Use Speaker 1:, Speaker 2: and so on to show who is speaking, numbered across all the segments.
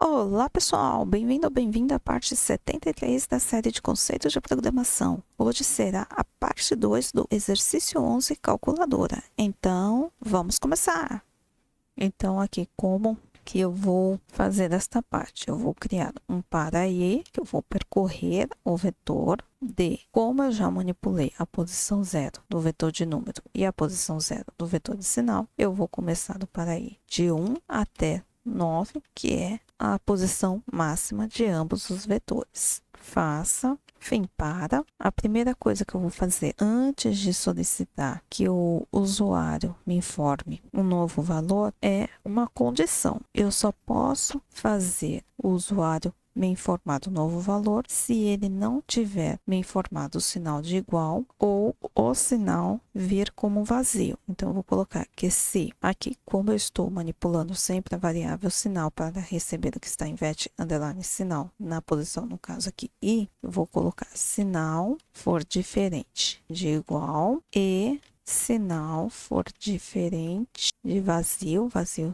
Speaker 1: Olá, pessoal! Bem-vindo ou bem-vinda à parte 73 da série de conceitos de programação. Hoje será a parte 2 do exercício 11, calculadora. Então, vamos começar! Então, aqui como que eu vou fazer esta parte? Eu vou criar um para i, que eu vou percorrer o vetor d. Como eu já manipulei a posição 0 do vetor de número e a posição 0 do vetor de sinal, eu vou começar do para i de 1 até 9, que é a posição máxima de ambos os vetores. Faça fim para. A primeira coisa que eu vou fazer antes de solicitar que o usuário me informe um novo valor é uma condição. Eu só posso fazer o usuário me informar do novo valor se ele não tiver me informado o sinal de igual ou o sinal vir como vazio. Então, eu vou colocar que se aqui, como eu estou manipulando sempre a variável sinal para receber o que está em vet underline sinal na posição, no caso aqui, i, eu vou colocar sinal for diferente de igual e sinal for diferente de vazio,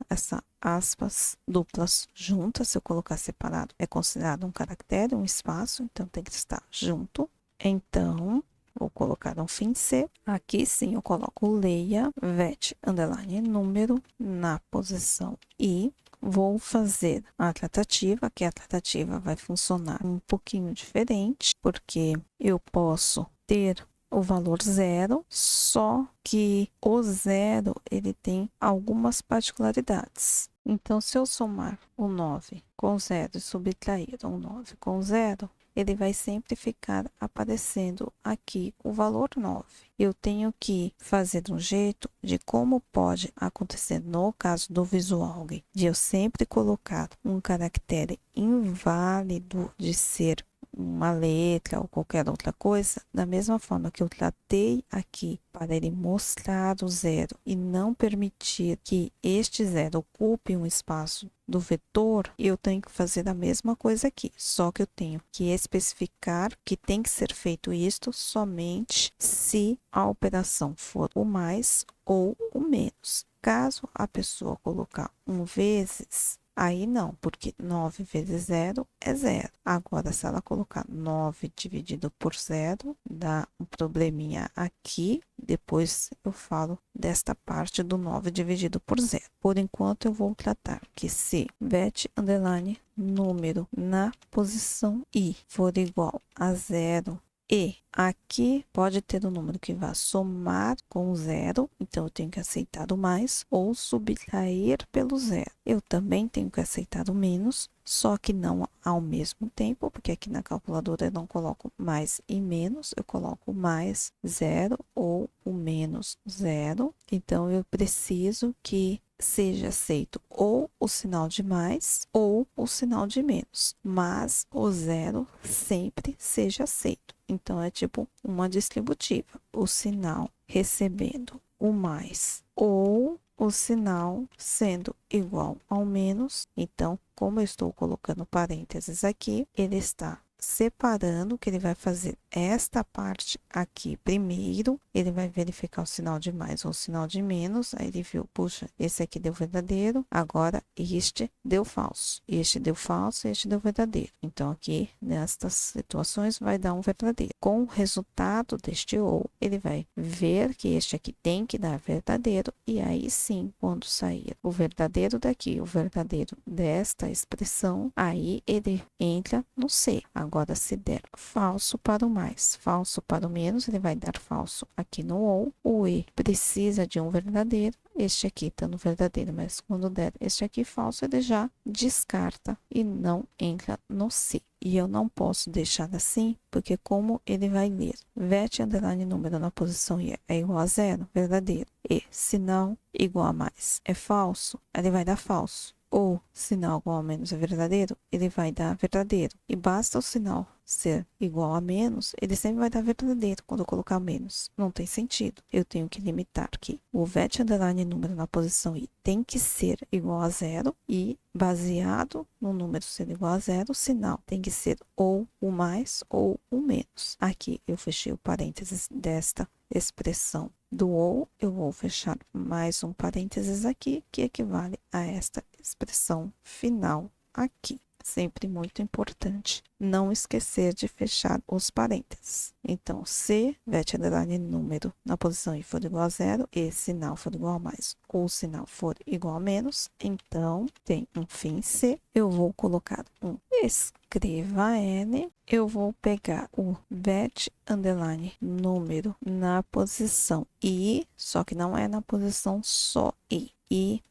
Speaker 1: essa aspas duplas juntas, se eu colocar separado, é considerado um caractere, um espaço, então tem que estar junto. Então, vou colocar um fim C. Aqui sim eu coloco leia vet underline número na posição I. Vou fazer a tratativa, que a tratativa vai funcionar um pouquinho diferente, porque eu posso ter o valor zero, só que o zero ele tem algumas particularidades. Então, se eu somar o 9 com zero e subtrair o 9 com zero, ele vai sempre ficar aparecendo aqui o valor 9. Eu tenho que fazer de um jeito de como pode acontecer no caso do visual, de eu sempre colocar um caractere inválido de ser uma letra ou qualquer outra coisa, da mesma forma que eu tratei aqui para ele mostrar o zero e não permitir que este zero ocupe um espaço do vetor, eu tenho que fazer a mesma coisa aqui, só que eu tenho que especificar que tem que ser feito isto somente se a operação for o mais ou o menos. Caso a pessoa colocar um vezes, aí não, porque 9 vezes 0 é 0. Agora, se ela colocar 9 dividido por 0, dá um probleminha aqui. Depois eu falo desta parte do 9 dividido por 0. Por enquanto, eu vou tratar que se vet underline número na posição i for igual a 0, e aqui pode ter um número que vai somar com zero, então eu tenho que aceitar o mais, ou subtrair pelo zero. Eu também tenho que aceitar o menos, só que não ao mesmo tempo, porque aqui na calculadora eu não coloco mais e menos, eu coloco mais zero ou o menos zero. Então, eu preciso que seja aceito ou o sinal de mais ou o sinal de menos, mas o zero sempre seja aceito. Então, é tipo uma distributiva, o sinal recebendo o mais ou o sinal sendo igual ao menos. Então, como eu estou colocando parênteses aqui, ele está separando, que ele vai fazer esta parte aqui primeiro, ele vai verificar o sinal de mais ou o sinal de menos, aí ele viu, puxa, esse aqui deu verdadeiro, agora este deu falso, este deu falso e este deu verdadeiro. Então, aqui, nestas situações, vai dar um verdadeiro. Com o resultado deste ou, ele vai ver que este aqui tem que dar verdadeiro, e aí sim, quando sair o verdadeiro daqui, o verdadeiro desta expressão, aí ele entra no C. Agora, se der falso para o mais, falso para o menos, ele vai dar falso aqui no ou. O e precisa de um verdadeiro, este aqui está no verdadeiro, mas quando der este aqui falso, ele já descarta e não entra no C. E eu não posso deixar assim, porque como ele vai ler vet underline número na posição i é igual a zero, verdadeiro, e sinal igual a mais é falso, ele vai dar falso. Ou sinal igual a menos é verdadeiro, ele vai dar verdadeiro. E basta o sinal ser igual a menos, ele sempre vai dar verdadeiro quando eu colocar menos. Não tem sentido. Eu tenho que limitar que o vet underline número na posição i tem que ser igual a zero e baseado no número ser igual a zero, o sinal tem que ser ou o mais ou o menos. Aqui eu fechei o parênteses desta expressão do ou, eu vou fechar mais um parênteses aqui, que equivale a esta expressão final aqui. Sempre muito importante não esquecer de fechar os parênteses. Então, se vet underline número na posição i for igual a zero e sinal for igual a mais ou sinal for igual a menos, então tem um fim C. Eu vou colocar um escreva N. Eu vou pegar o vet underline número na posição i, só que não é na posição só i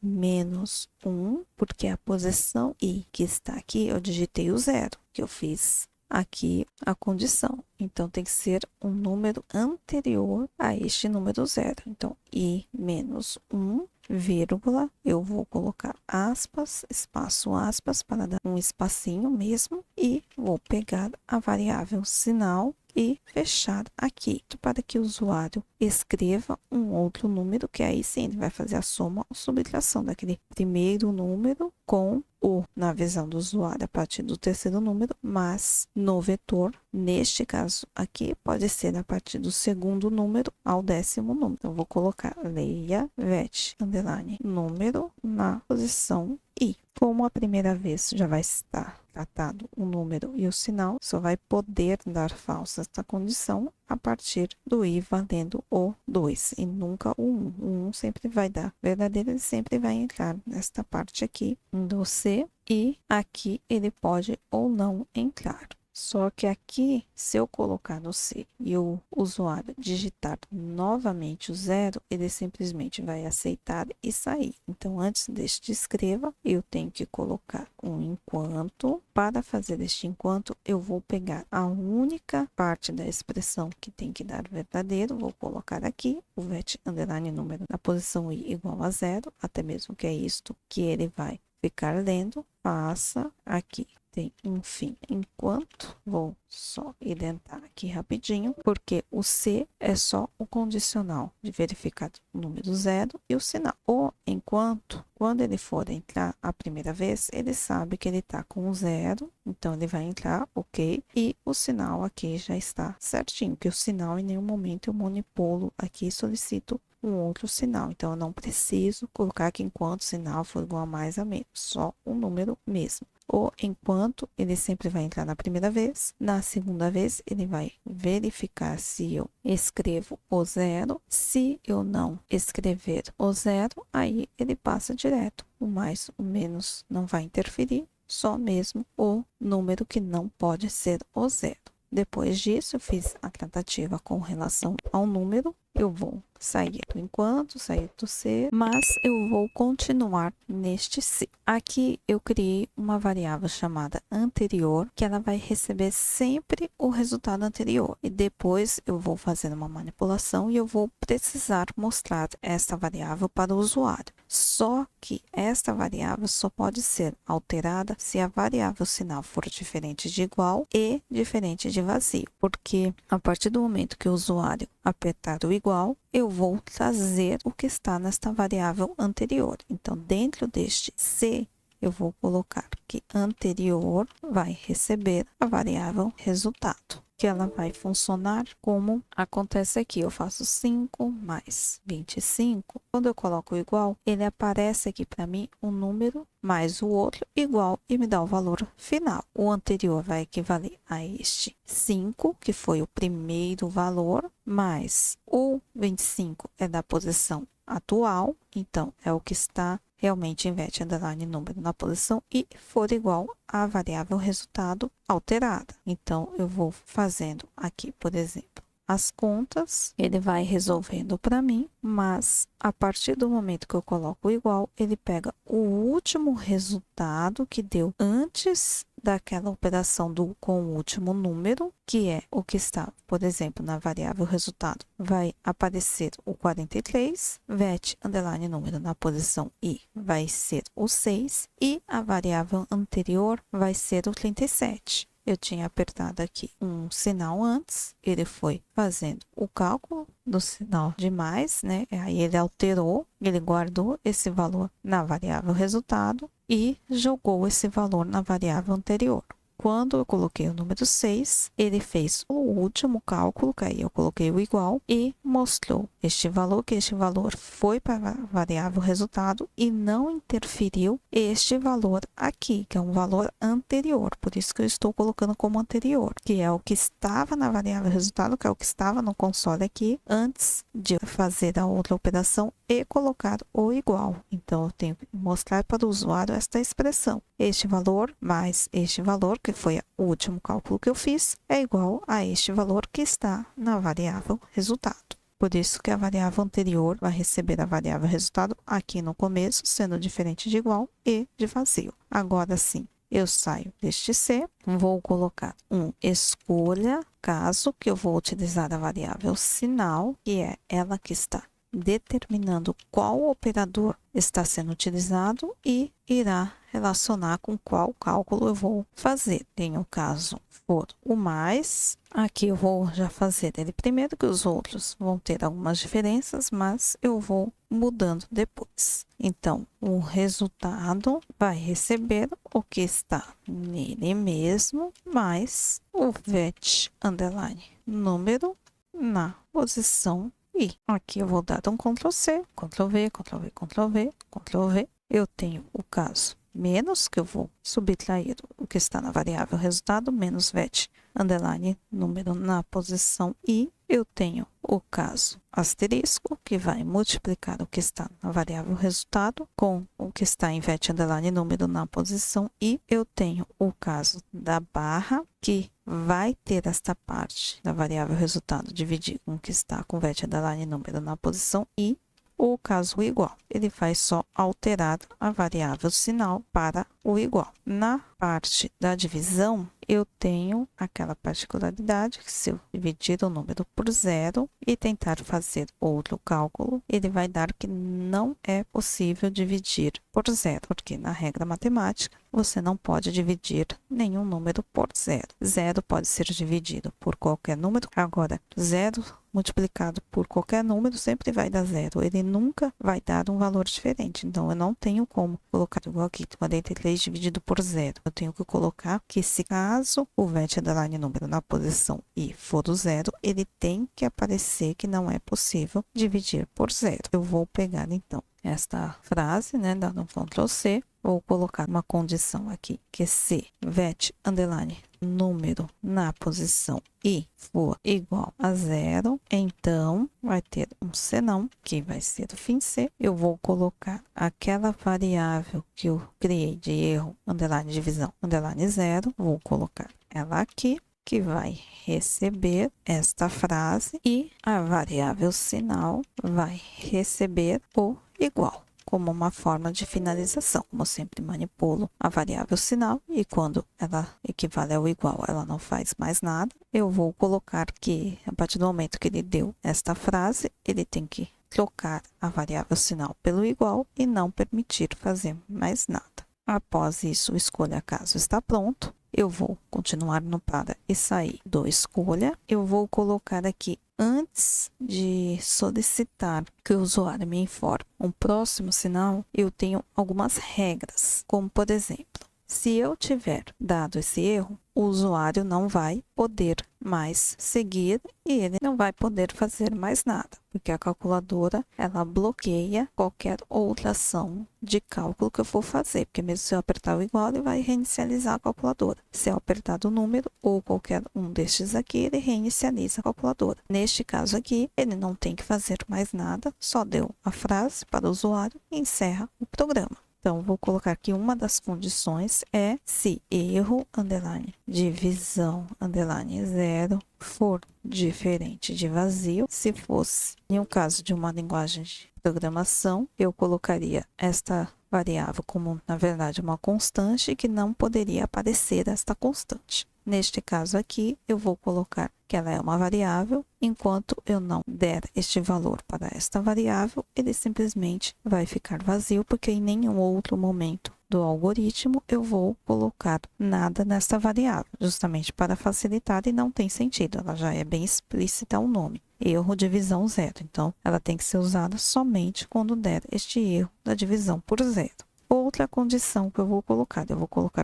Speaker 1: menos 1, porque a posição i que está aqui, eu digitei o zero, que eu fiz aqui a condição. Então, tem que ser um número anterior a este número zero. Então, i menos 1, vírgula, eu vou colocar aspas, espaço aspas, para dar um espacinho mesmo, e vou pegar a variável sinal e fechar aqui, para que o usuário escreva um outro número, que aí sim ele vai fazer a soma ou subtração daquele primeiro número com o, na visão do usuário, a partir do terceiro número, mas no vetor, neste caso aqui, pode ser a partir do segundo número ao 10º número. Então, vou colocar leia vet underline número na posição i. Como a primeira vez já vai estar tratado o número e o sinal, só vai poder dar falsa esta condição a partir do i valendo o 2 e nunca o 1. O 1 sempre vai dar verdadeiro, ele sempre vai entrar nesta parte aqui do C, e aqui ele pode ou não entrar. Só que aqui, se eu colocar no C e o usuário digitar novamente o zero, ele simplesmente vai aceitar e sair. Então, antes deste escreva, eu tenho que colocar um enquanto. Para fazer este enquanto, eu vou pegar a única parte da expressão que tem que dar verdadeiro, vou colocar aqui o vet underline número na posição i igual a zero, até mesmo que é isto que ele vai ficar lendo, passa aqui. Tem um fim enquanto, vou só identar aqui rapidinho, porque o C é só o condicional de verificar o número zero e o sinal. O enquanto, quando ele for entrar a primeira vez, ele sabe que ele está com o zero, então ele vai entrar, ok, e o sinal aqui já está certinho, que o sinal em nenhum momento eu manipulo aqui e solicito um outro sinal. Então, eu não preciso colocar que enquanto o sinal for igual a mais a menos, só o número mesmo. O enquanto, ele sempre vai entrar na primeira vez. Na segunda vez, ele vai verificar se eu escrevo o zero. Se eu não escrever o zero, aí ele passa direto. O mais, o menos não vai interferir, só mesmo o número que não pode ser o zero. Depois disso, eu fiz a tratativa com relação ao número. Eu vou sair do enquanto, sair do C, mas eu vou continuar neste C. Aqui eu criei uma variável chamada anterior, que ela vai receber sempre o resultado anterior. E depois eu vou fazer uma manipulação e eu vou precisar mostrar esta variável para o usuário. Só que esta variável só pode ser alterada se a variável sinal for diferente de igual e diferente de vazio. Porque a partir do momento que o usuário apertar o igual, eu vou trazer o que está nesta variável anterior. Então, dentro deste C, eu vou colocar que anterior vai receber a variável resultado, que ela vai funcionar como acontece aqui. Eu faço 5 mais 25. Quando eu coloco o igual, ele aparece aqui para mim um número mais o outro igual e me dá o valor final. O anterior vai equivaler a este 5, que foi o primeiro valor, mais o 25 é da posição atual, então é o que está realmente em vet underline número na posição e for igual à variável resultado alterada. Então, eu vou fazendo aqui, por exemplo, as contas, ele vai resolvendo para mim, mas a partir do momento que eu coloco igual, ele pega o último resultado que deu antes daquela operação com o último número, que é o que está, por exemplo, na variável resultado. Vai aparecer o 43, vet underline número na posição i vai ser o 6 e a variável anterior vai ser o 37. Eu tinha apertado aqui um sinal antes, ele foi fazendo o cálculo do sinal de mais, né? Aí ele alterou, ele guardou esse valor na variável resultado e jogou esse valor na variável anterior. quando eu coloquei o número 6, ele fez o último cálculo, que aí eu coloquei o igual, e mostrou este valor, que este valor foi para a variável resultado e não interferiu este valor aqui, que é um valor anterior. Por isso que eu estou colocando como anterior, que é o que estava na variável resultado, que é o que estava no console aqui, antes de fazer a outra operação e colocar o igual. Então, eu tenho que mostrar para o usuário esta expressão. Este valor mais este valor, que foi o último cálculo que eu fiz, é igual a este valor que está na variável resultado. Por isso que a variável anterior vai receber a variável resultado aqui no começo, sendo diferente de igual e de vazio. Agora sim, eu saio deste C, vou colocar um escolha caso, que eu vou utilizar a variável sinal, que é ela que está determinando qual operador está sendo utilizado e irá relacionar com qual cálculo eu vou fazer. Tem o caso for o mais, aqui eu vou já fazer ele primeiro, que os outros vão ter algumas diferenças, mas eu vou mudando depois. Então, o resultado vai receber o que está nele mesmo, mais o vet underline número na posição I. Aqui eu vou dar um Ctrl C, Ctrl V, Ctrl V, Ctrl V, Ctrl V. Eu tenho o caso menos, que eu vou subtrair o que está na variável resultado, menos vet underline número na posição I. Eu tenho o caso asterisco, que vai multiplicar o que está na variável resultado com o que está em vet underline número na posição I. Eu tenho o caso da barra, que vai ter esta parte da variável resultado dividir com o que está com vet underline número na posição I. O caso igual, ele vai só alterar a variável sinal para o igual. Na parte da divisão, eu tenho aquela particularidade que, se eu dividir o número por zero e tentar fazer outro cálculo, ele vai dar que não é possível dividir por zero, porque na regra matemática você não pode dividir nenhum número por zero. Zero pode ser dividido por qualquer número. Agora, zero multiplicado por qualquer número sempre vai dar zero. Ele nunca vai dar um valor diferente. Então, eu não tenho como colocar igual aqui, 43 dividido por zero. Eu tenho que colocar que, se caso o vet underline número na posição I for o zero, ele tem que aparecer que não é possível dividir por zero. Eu vou pegar, então, esta frase, né, dando um Ctrl C, vou colocar uma condição aqui, que se vet underline número na posição I for igual a zero, então vai ter um senão, que vai ser o fim C. Eu vou colocar aquela variável que eu criei de erro, underline divisão, underline zero, vou colocar ela aqui, que vai receber esta frase, e a variável sinal vai receber o igual, como uma forma de finalização. Como eu sempre manipulo a variável sinal, e quando ela equivale ao igual, ela não faz mais nada, eu vou colocar que, a partir do momento que ele deu esta frase, ele tem que trocar a variável sinal pelo igual e não permitir fazer mais nada. Após isso, o escolha caso está pronto. Eu vou continuar no para e sair do escolha. Eu vou colocar aqui, antes de solicitar que o usuário me informe um próximo sinal, eu tenho algumas regras, como por exemplo, se eu tiver dado esse erro, o usuário não vai poder mais seguir e ele não vai poder fazer mais nada, porque a calculadora, ela bloqueia qualquer outra ação de cálculo que eu for fazer, porque mesmo se eu apertar o igual, ele vai reinicializar a calculadora. Se eu apertar o número ou qualquer um destes aqui, ele reinicializa a calculadora. Neste caso aqui, ele não tem que fazer mais nada, só deu a frase para o usuário e encerra o programa. Então, vou colocar aqui uma das condições é se erro, underline, divisão, underline, zero, for diferente de vazio. Se fosse, em um caso de uma linguagem de programação, eu colocaria esta variável como, na verdade, uma constante, que não poderia aparecer esta constante. Neste caso aqui, eu vou colocar que ela é uma variável. Enquanto eu não der este valor para esta variável, ele simplesmente vai ficar vazio, porque em nenhum outro momento do algoritmo eu vou colocar nada nesta variável, justamente para facilitar, e não tem sentido, ela já é bem explícita o nome. Erro divisão zero. Então, ela tem que ser usada somente quando der este erro da divisão por zero. Outra condição que eu vou colocar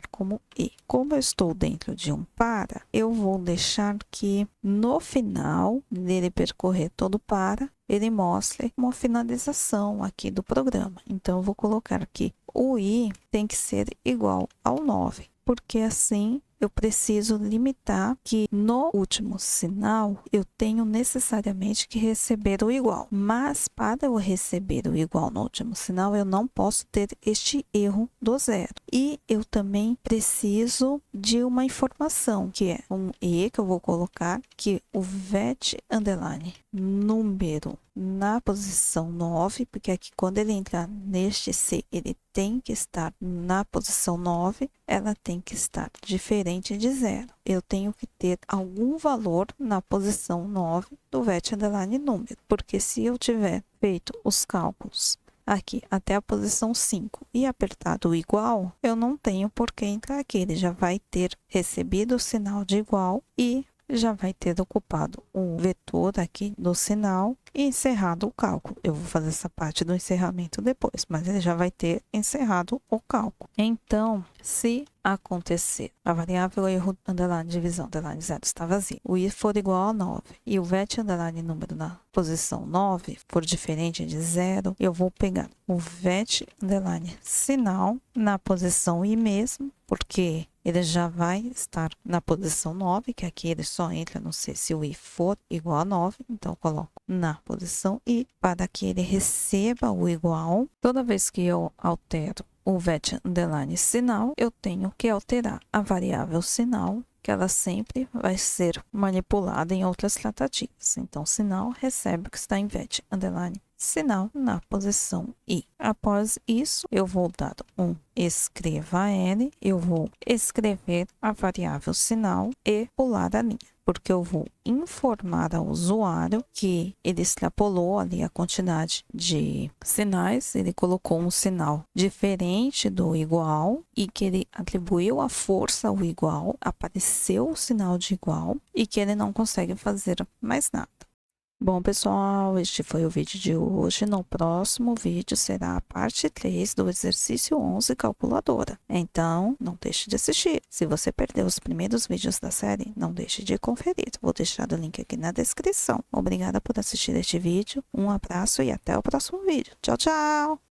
Speaker 1: como e. Como eu estou dentro de um para, eu vou deixar que no final dele percorrer todo para, ele mostre uma finalização aqui do programa. Então, eu vou colocar que o i tem que ser igual ao 9, porque assim eu preciso limitar que no último sinal eu tenho necessariamente que receber o igual. Mas para eu receber o igual no último sinal, eu não posso ter este erro do zero. E eu também preciso de uma informação, que é um e que eu vou colocar que o vet underline número na posição 9, porque aqui quando ele entrar neste C, ele tem que estar na posição 9, ela tem que estar diferente de zero. Eu tenho que ter algum valor na posição 9 do vet underline número, porque se eu tiver feito os cálculos aqui até a posição 5 e apertado o igual, eu não tenho por que entrar aqui. Ele já vai ter recebido o sinal de igual e já vai ter ocupado o vetor aqui do sinal e encerrado o cálculo. Eu vou fazer essa parte do encerramento depois, mas ele já vai ter encerrado o cálculo. Então, se acontecer a variável erro underline divisão underline 0 está vazia, o i for igual a 9 e o vet underline número na posição 9 for diferente de 0, eu vou pegar o vet underline sinal na posição i mesmo, porque ele já vai estar na posição 9, que aqui ele só entra no C se o i for igual a 9, então eu coloco na posição i para que ele receba o igual. Toda vez que eu altero o vet underline sinal, eu tenho que alterar a variável sinal, que ela sempre vai ser manipulada em outras tratativas. Então, sinal recebe o que está em vet underline sinal na posição i. Após isso, eu vou dar um escreva N, eu vou escrever a variável sinal e pular a linha, porque eu vou informar ao usuário que ele extrapolou ali a quantidade de sinais, ele colocou um sinal diferente do igual e que ele atribuiu a força ao igual, apareceu o sinal de igual e que ele não consegue fazer mais nada. Bom, pessoal, este foi o vídeo de hoje. No próximo vídeo será a parte 3 do exercício 11 calculadora. Então, não deixe de assistir. Se você perdeu os primeiros vídeos da série, não deixe de conferir. Vou deixar o link aqui na descrição. Obrigada por assistir este vídeo. Um abraço e até o próximo vídeo. Tchau, tchau!